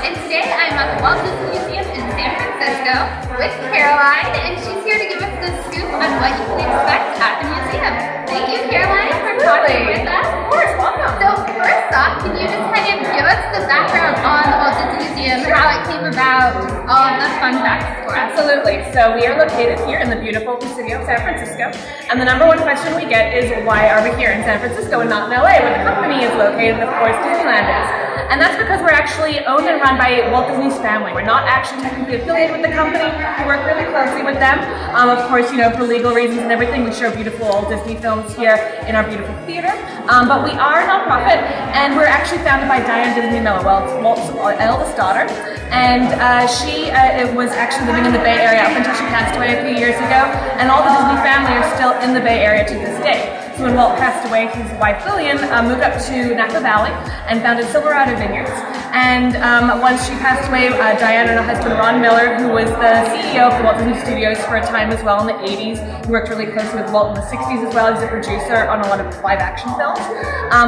And today I'm at the Walt Disney Museum in San Francisco with Caroline, and she's here to give us the scoop on what you can expect at the museum. Thank you, Caroline, for talking with us. Of course, welcome. So first off, can you just kind of give us the background on the Walt Disney Museum, how it came about, all of the fun facts for us? Absolutely. So we are located here in the beautiful city of San Francisco, and the number one question we get is, why are we here in San Francisco and not in LA, where the company is located, and of course Disneyland is? And that's because we're actually owned and run by Walt Disney's family. We're not actually technically affiliated with the company. We work really closely with them. Of course, for legal reasons and everything, we show beautiful old Disney films here in our beautiful theater. But we are a nonprofit, and we're actually founded by Diane Disney Miller, Walt's eldest daughter. And she was actually living in the Bay Area up until she passed away a few years ago. And all the Disney family are still in the Bay Area to this day. So when Walt passed away, his wife Lillian moved up to Napa Valley and founded Silverado Vineyards. And once she passed away, Diane and her husband Ron Miller, who was the CEO of the Walt Disney Studios for a time as well in the 80s, he worked really closely with Walt in the 60s as well. He's a producer on a lot of live action films.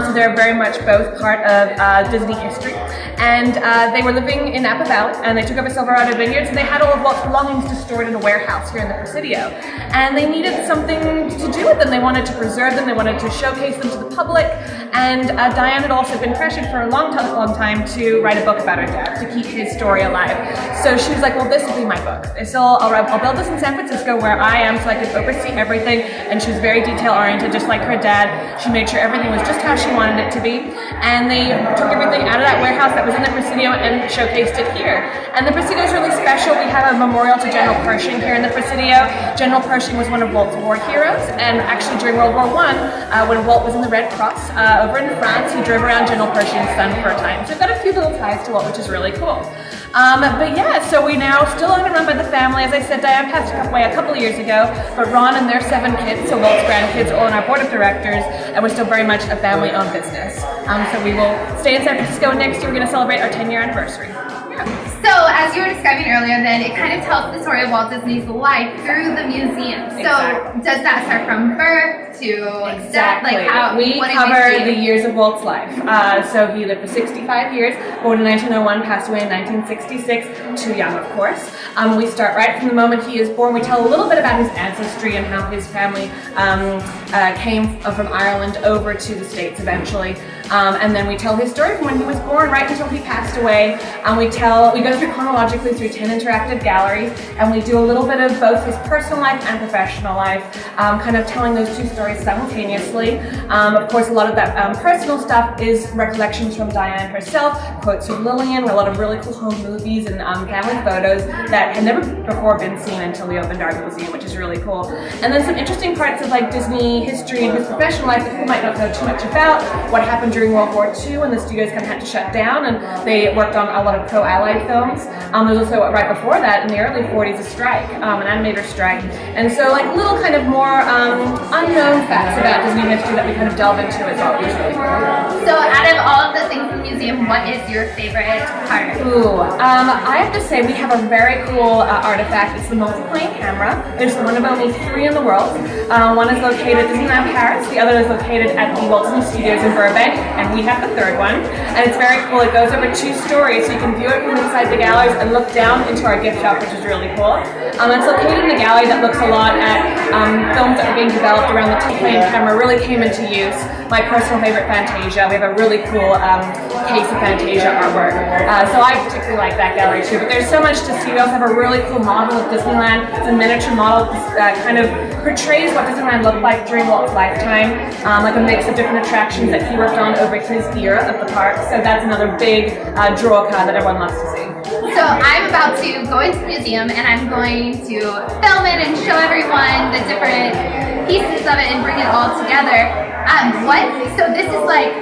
So they're very much both part of Disney history. And they were living in Napa Valley, and they took over Silverado Vineyards, and they had all of Walt's belongings just stored in a warehouse here in the Presidio. And they needed something to do with them. They wanted to preserve them, they wanted to showcase them to the public, and Diane had also been pressured for a long time to write a book about her dad, to keep his story alive. So she was like, well, this will be my book. I'll build this in San Francisco where I am so I can oversee everything, and she was very detail-oriented, just like her dad. She made sure everything was just how she wanted it to be, and they took everything out of that warehouse that was in the Presidio and showcased it here. And the Presidio is really special. We have a memorial to General Pershing here in the Presidio. General Pershing was one of Walt's war heroes, and actually during World War I, when Walt was in the Red Cross over in France, he drove around General Pershing's son for a time. So we've got a few little ties to Walt, which is really cool. But yeah, so we now still own and run by the family. As I said, Diane passed away a couple of years ago, but Ron and their 7 kids, so Walt's grandkids, all on our board of directors, and we're still very much a family-owned business. So we will stay in San Francisco. Next year, we're going to celebrate our 10-year anniversary. So, as you were describing earlier, then it kind of tells the story of Walt Disney's life through the museum. So, Exactly. Does that start from birth to death? Exactly. We what cover the years of Walt's life. So he lived for 65 years, born in 1901, passed away in 1966, too young, of course. We start right from the moment he is born. We tell a little bit about his ancestry and how his family came from Ireland over to the States eventually. And then we tell his story from when he was born right until he passed away. We go through chronologically through 10 interactive galleries, and we do a little bit of both his personal life and professional life, kind of telling those two stories simultaneously. Of course, a lot of that personal stuff is recollections from Diane herself, quotes from Lillian, a lot of really cool home movies and family photos that had never before been seen until we opened our museum, which is really cool. And then some interesting parts of like Disney history and his professional life that people might not know too much about. What happened during World War II when the studios kind of had to shut down, and they worked on a lot of pro-Allied films. There was also right before that in the early 40s a strike, an animator strike. And so like little kind of more unknown facts about Disney history that we kind of delve into as well, which is really cool. So out of all of the things in the museum, what is your favorite part? I have to say we have a very cool artifact. It's the multiplane camera. There's one of only 3 in the world. One is located at Disneyland Paris, the other is located at the Walt Disney Studios in Burbank, and we have the 3rd one. And it's very cool. It goes over 2 stories, so you can view it from inside the galleries and look down into our gift shop, which is really cool. It's located in a gallery that looks a lot at films that are being developed around the multiplane camera. Really came into use. My personal favorite, Fantasia. We have a really cool case of Fantasia artwork. So I particularly like that gallery too. But there's so much to see. We also have a really cool model of Disneyland. It's a miniature model that kind of portrays what Disneyland looked like during Walt's lifetime, like a mix of different attractions that he worked on over his era of the park. So that's another big draw card that everyone loves to see. So I'm about to go into the museum, and I'm going to film it and show everyone the different pieces of it and bring it all together. So this is like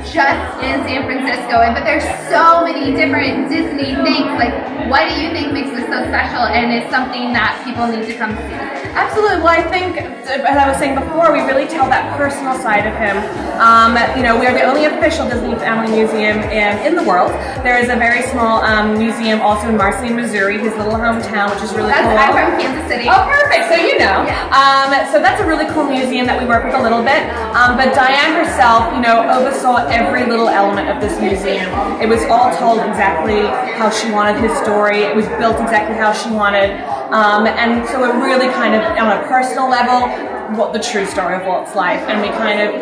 just in San Francisco, but there's so many different Disney things. Like, what do you think makes this so special and is something that people need to come see? Absolutely. Well, I think, as I was saying before, we really tell that personal side of him. We are the only official Disney Family Museum in the world. There is a very small museum also in Marcy, Missouri, his little hometown, which is really cool. I'm from Kansas City. Oh, perfect. So you know. Yeah. So that's a really cool museum that we work with a little bit. But Diane herself, oversaw every little element of this museum. It was all told exactly how she wanted his story. It was built exactly how she wanted. And so it really kind of, on a personal level, what the true story of Walt's life, and we kind of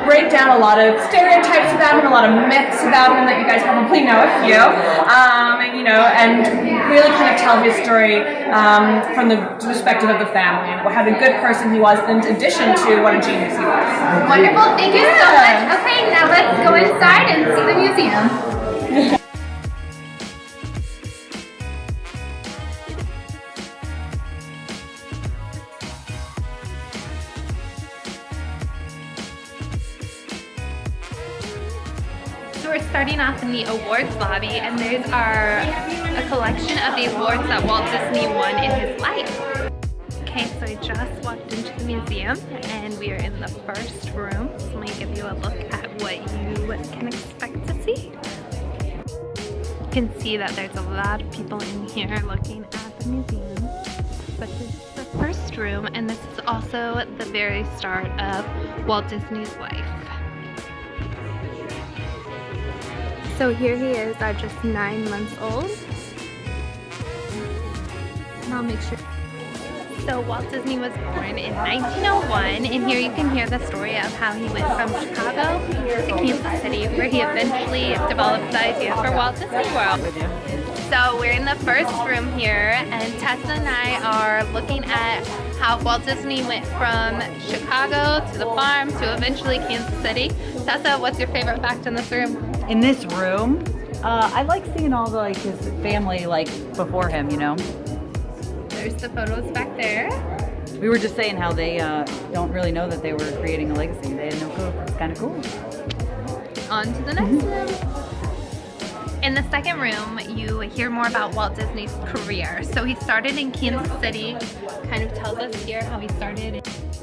break down a lot of stereotypes about him, a lot of myths about him that you guys probably know a few, and really kind of tell his story from the perspective of the family and what a good person he was, in addition to what a genius he was. Wonderful, thank you so much. Okay, now let's go inside and see the museum. So we're starting off in the awards lobby, and there's a collection of the awards that Walt Disney won in his life. Okay, so I just walked into the museum, and we are in the first room. So let me give you a look at what you can expect to see. You can see that there's a lot of people in here looking at the museum. But this is the first room, and this is also the very start of Walt Disney's life. So here he is at just 9 months old. And I'll make sure. So Walt Disney was born in 1901, and here you can hear the story of how he went from Chicago to Kansas City, where he eventually developed the idea for Walt Disney World. So we're in the first room here, and Tessa and I are looking at how Walt Disney went from Chicago to the farm to eventually Kansas City. Tessa, what's your favorite fact in this room? In this room, I like seeing all the his family before him. There's the photos back there. We were just saying how they don't really know that they were creating a legacy. They had no clue. It's kind of cool. On to the next room. In the second room, you hear more about Walt Disney's career. So he started in Kansas City, kind of tells us here how he started.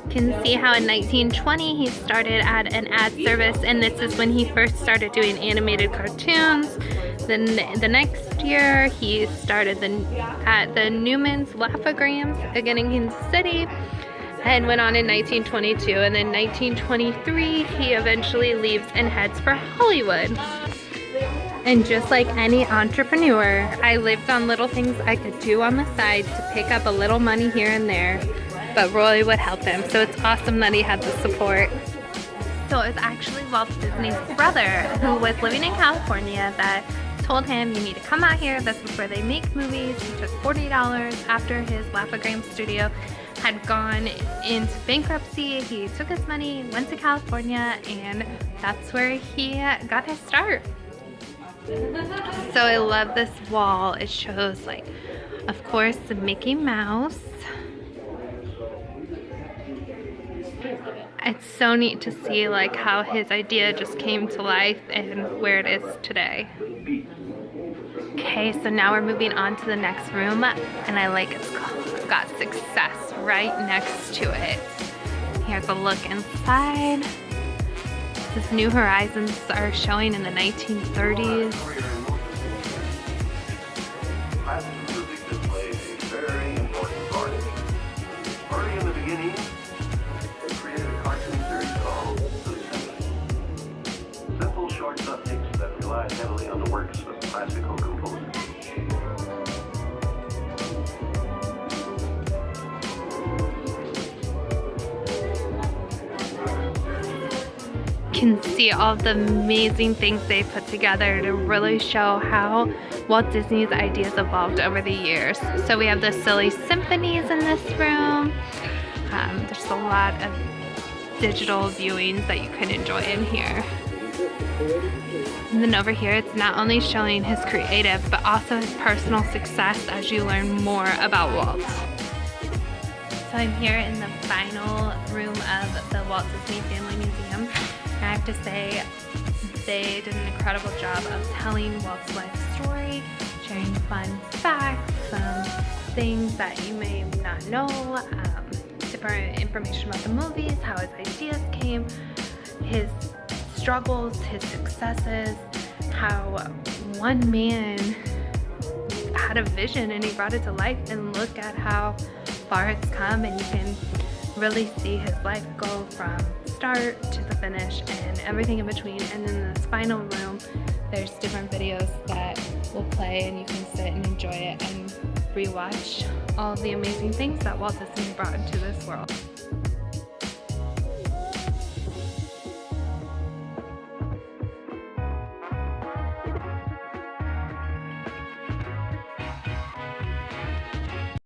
You can see how in 1920 he started at an ad service, and this is when he first started doing animated cartoons. Then the next year he started at the Newman's Laugh-O-Grams again in Kansas City, and went on in 1922, and then 1923 he eventually leaves and heads for Hollywood. And just like any entrepreneur, I lived on little things I could do on the side to pick up a little money here and there, but Roy would help him, so it's awesome that he had the support. So it was actually Walt Disney's brother who was living in California that told him, you need to come out here, this is where they make movies. He took $40 after his Laugh-O-Grams studio had gone into bankruptcy. He took his money, went to California, and that's where he got his start. So I love this wall. It shows, of course, the Mickey Mouse. It's so neat to see how his idea just came to life and where it is today. Okay, so now we're moving on to the next room, and I like it's got success right next to it. Here's a look inside. This New Horizons are showing in the 1930s. Music displayed a very important part. Early in the beginning, they created a cartoon series called The Symphony. Simple, short subjects that relied heavily on the works of classical composers. Can see all the amazing things they put together to really show how Walt Disney's ideas evolved over the years. So we have the silly symphonies in this room. There's a lot of digital viewings that you can enjoy in here. And then over here, it's not only showing his creative, but also his personal success as you learn more about Walt. So I'm here in the final room of the Walt Disney Family Museum. And I have to say, they did an incredible job of telling Walt's life story, sharing fun facts, some things that you may not know, different information about the movies, how his ideas came, his struggles, his successes, how one man had a vision and he brought it to life, and look at how far it's come, and you can really see his life go from start to the finish and everything in between. And in this final room, there's different videos that will play, and you can sit and enjoy it and rewatch all the amazing things that Walt Disney brought into this world.